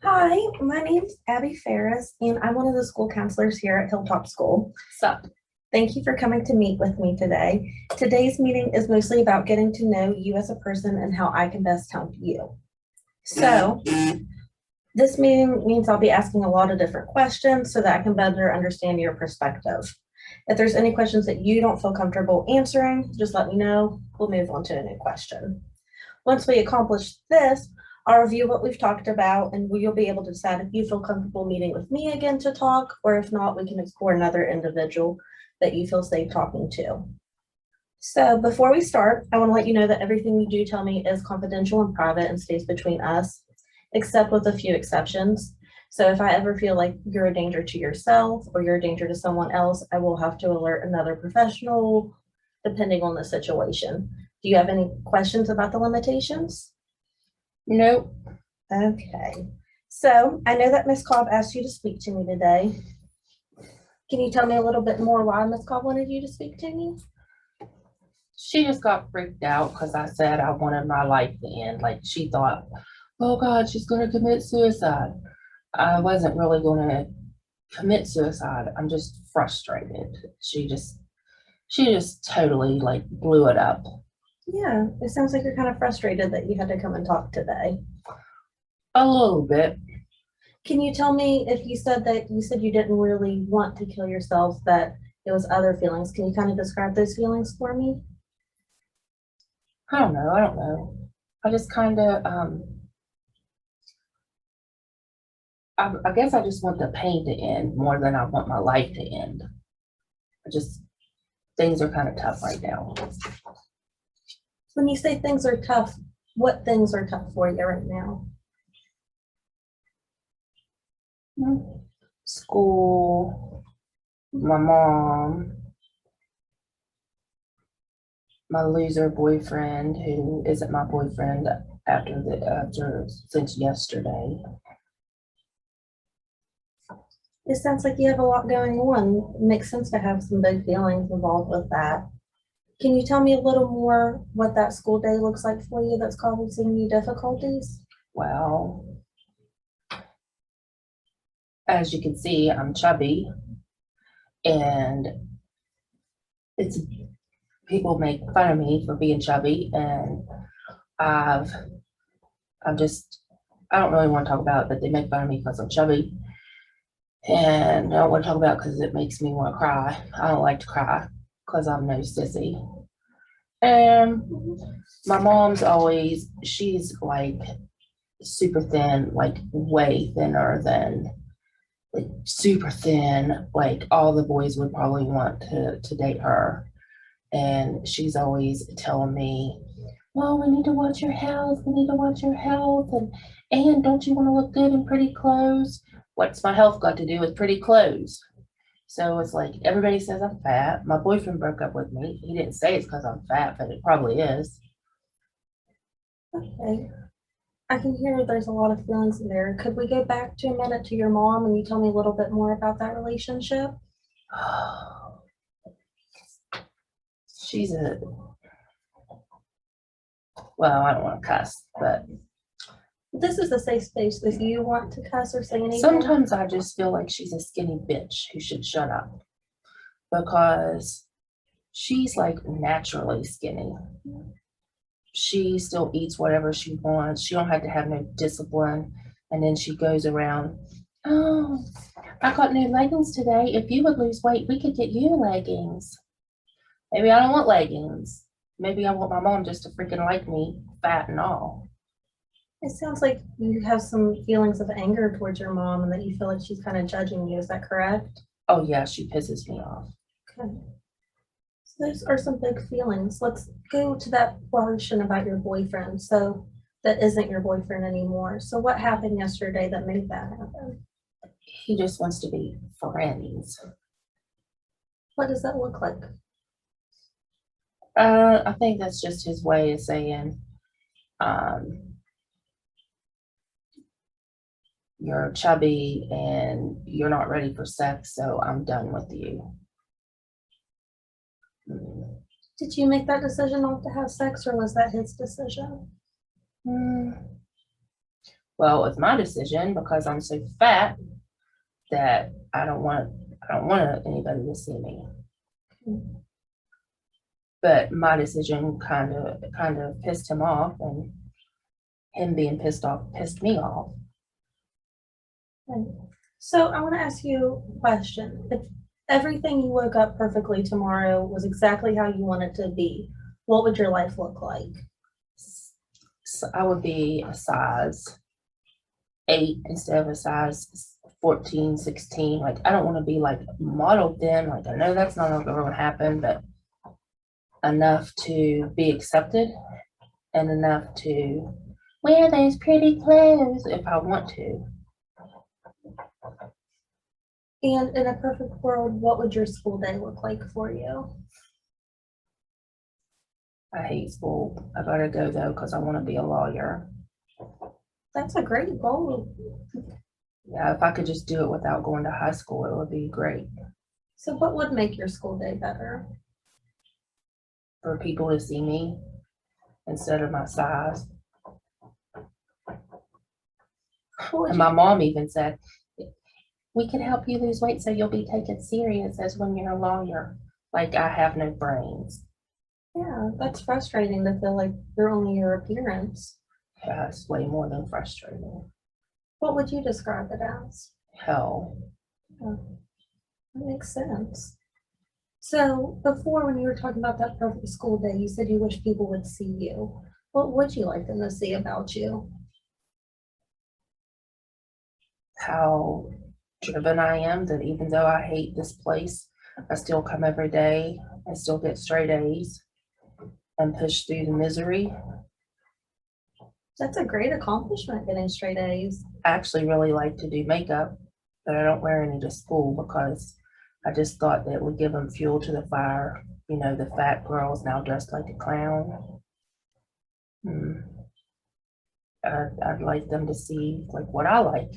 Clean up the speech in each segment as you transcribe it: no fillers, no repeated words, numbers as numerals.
Hi, my name's Abby Ferris, and I'm one of the school counselors here at Hilltop School. Sup? Thank you for coming to meet with me today. Today's meeting is mostly about getting to know you as a person and how I can best help you. So, this meeting means I'll be asking a lot of different questions so that I can better understand your perspective. If there's any questions that you don't feel comfortable answering, just let me know. We'll move on to a new question. Once we accomplish this, I'll review what we've talked about and you'll be able to decide if you feel comfortable meeting with me again to talk, or if not, we can explore another individual that you feel safe talking to. So before we start, I want to let you know that everything you do tell me is confidential and private and stays between us, except with a few exceptions. So if I ever feel like you're a danger to yourself or you're a danger to someone else, I will have to alert another professional depending on the situation. Do you have any questions about the limitations? Nope. Okay. So I know that Ms. Cobb asked you to speak to me today. Can you tell me a little bit more why Ms. Cobb wanted you to speak to me? She just got freaked out because I said I wanted my life to end. Like she thought, oh God, she's going to commit suicide. I wasn't really going to commit suicide. I'm just frustrated. She just totally like blew it up. Yeah, it sounds like you're kind of frustrated that you had to come and talk today. A little bit. Can you tell me if you said you didn't really want to kill yourself, that it was other feelings? Can you kind of describe those feelings for me? I don't know. I don't know. I just kind of, I guess I just want the pain to end more than I want my life to end. Things are kind of tough right now. When you say things are tough, what things are tough for you right now? School, my mom, my loser boyfriend who isn't my boyfriend after since yesterday. It sounds like you have a lot going on. It makes sense to have some big feelings involved with that. Can you tell me a little more what that school day looks like for you that's causing you difficulties? Well, as you can see, I'm chubby, and it's people make fun of me for being chubby, and I've I'm just I don't really want to talk about it, but they make fun of me because I'm chubby, and I don't want to talk about it because it makes me want to cry. I don't like to cry because I'm no sissy. And my mom's she's like super thin, like way thinner than like super thin. Like all the boys would probably want to date her. And she's always telling me, well, we need to watch your health. We need to watch your health. And don't you want to look good in pretty clothes? What's my health got to do with pretty clothes? So it's like everybody says I'm fat. My boyfriend broke up with me. He didn't say it's because I'm fat, but it probably is. Okay. I can hear there's a lot of feelings in there. Could we go back to a minute to your mom and you tell me a little bit more about that relationship? She's well, I don't want to cuss, but This is a safe space. If you want to cuss or say anything. sometimes I just feel like she's a skinny bitch who should shut up because she's like naturally skinny. She still eats whatever she wants. She don't have to have no discipline. And then she goes around, oh, I got new leggings today. If you would lose weight, we could get you leggings. Maybe I don't want leggings. Maybe I want my mom just to freaking like me, fat and all. It sounds like you have some feelings of anger towards your mom and that you feel like she's kind of judging you. Is that correct? Oh yeah, she pisses me off. Okay. So those are some big feelings. Let's go to that portion about your boyfriend. So that isn't your boyfriend anymore. So what happened yesterday that made that happen? He just wants to be friends. What does that look like? I think that's just his way of saying, um, you're chubby and you're not ready for sex, so I'm done with you. Did you make that decision not to have sex, or was that his decision? Well, it's my decision because I'm so fat that I don't want anybody to see me. But my decision kind of pissed him off, and him being pissed off pissed me off. Okay. So I want to ask you a question. If everything you woke up perfectly tomorrow was exactly how you want it to be, what would your life look like? So I would be a size 8 instead of a size 14, 16. Like, I don't want to be like model thin. Like, I know that's not going to happen, but enough to be accepted and enough to wear those pretty clothes if I want to. And in a perfect world, what would your school day look like for you? I hate school. I gotta go though because I want to be a lawyer. That's a great goal. Yeah, if I could just do it without going to high school, it would be great So what would make your school day better? for people to see me instead of my size. What would And you- my mom even said, we can help you lose weight so you'll be taken serious as when you're a lawyer. Like, I have no brains. Yeah, that's frustrating to feel like you're only your appearance. Yeah, it's way more than frustrating. What would you describe it as? Hell. Oh, that makes sense. So before, when you were talking about that perfect school day, you said you wish people would see you. What would you like them to see about you? How driven I am, that even though I hate this place, I still come every day and still get straight A's and push through the misery. That's a great accomplishment, getting straight A's. I actually really like to do makeup, but I don't wear any to school because I just thought that would give them fuel to the fire. You know, the fat girls now dressed like a clown. I'd like them to see like what I like,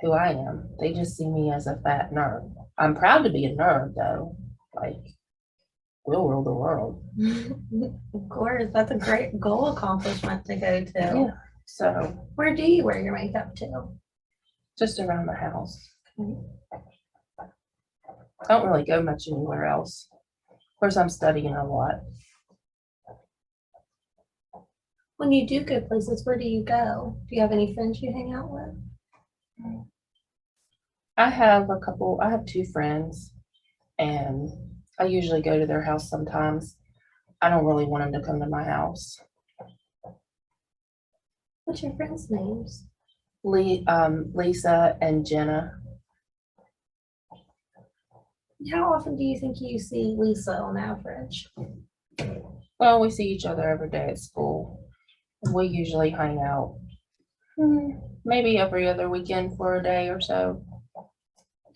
who I am. They just see me as a fat nerd. I'm proud to be a nerd though. Like, we'll rule the world. Of course, that's a great goal accomplishment to go to. Yeah. So Where do you wear your makeup to? just around the house. Okay. I don't really go much anywhere else. Of course, I'm studying a lot. When you do go places, where do you go? Do you have any friends you hang out with? I have two friends, and I usually go to their house sometimes. I don't really want them to come to my house. What's your friends' names? Lisa and Jenna. How often do you think you see Lisa on average? Well, we see each other every day at school. We usually hang out maybe every other weekend for a day or so.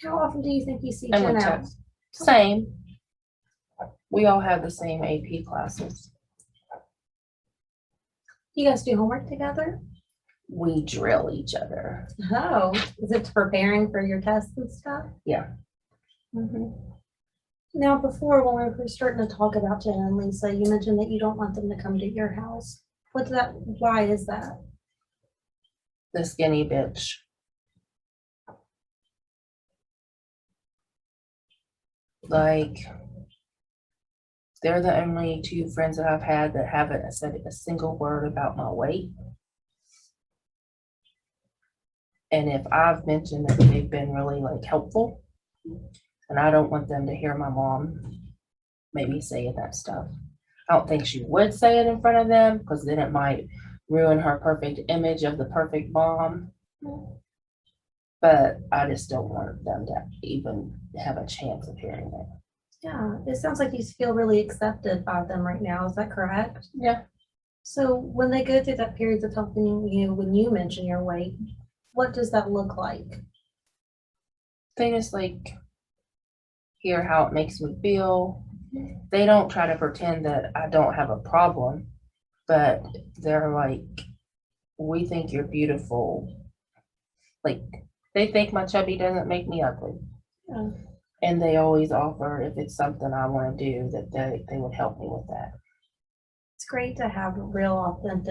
How often do you think you see And we Jenna? text. Same. We all have the same AP classes. You guys do homework together? We drill each other. Oh, is it preparing for your tests and stuff? Yeah. Now, before, when we were starting to talk about Jenna and Lisa, you mentioned that you don't want them to come to your house. Why is that? The skinny bitch. Like, they're the only two friends that I've had that haven't said a single word about my weight. And if I've mentioned that they've been really like helpful, and I don't want them to hear my mom maybe saying that stuff. I don't think she would say it in front of them because then it might ruin her perfect image of the perfect mom. But I just don't want them to even have a chance of hearing it. Yeah, it sounds like you feel really accepted by them right now. Is that correct? Yeah. So when they go through that period of helping you, when you mention your weight, what does that look like? They just like hear how it makes me feel. They don't try to pretend that I don't have a problem, but they're like, we think you're beautiful. Like, they think my chubby doesn't make me ugly. Yeah. And they always offer if it's something I want to do that they would help me with that. It's great to have real authentic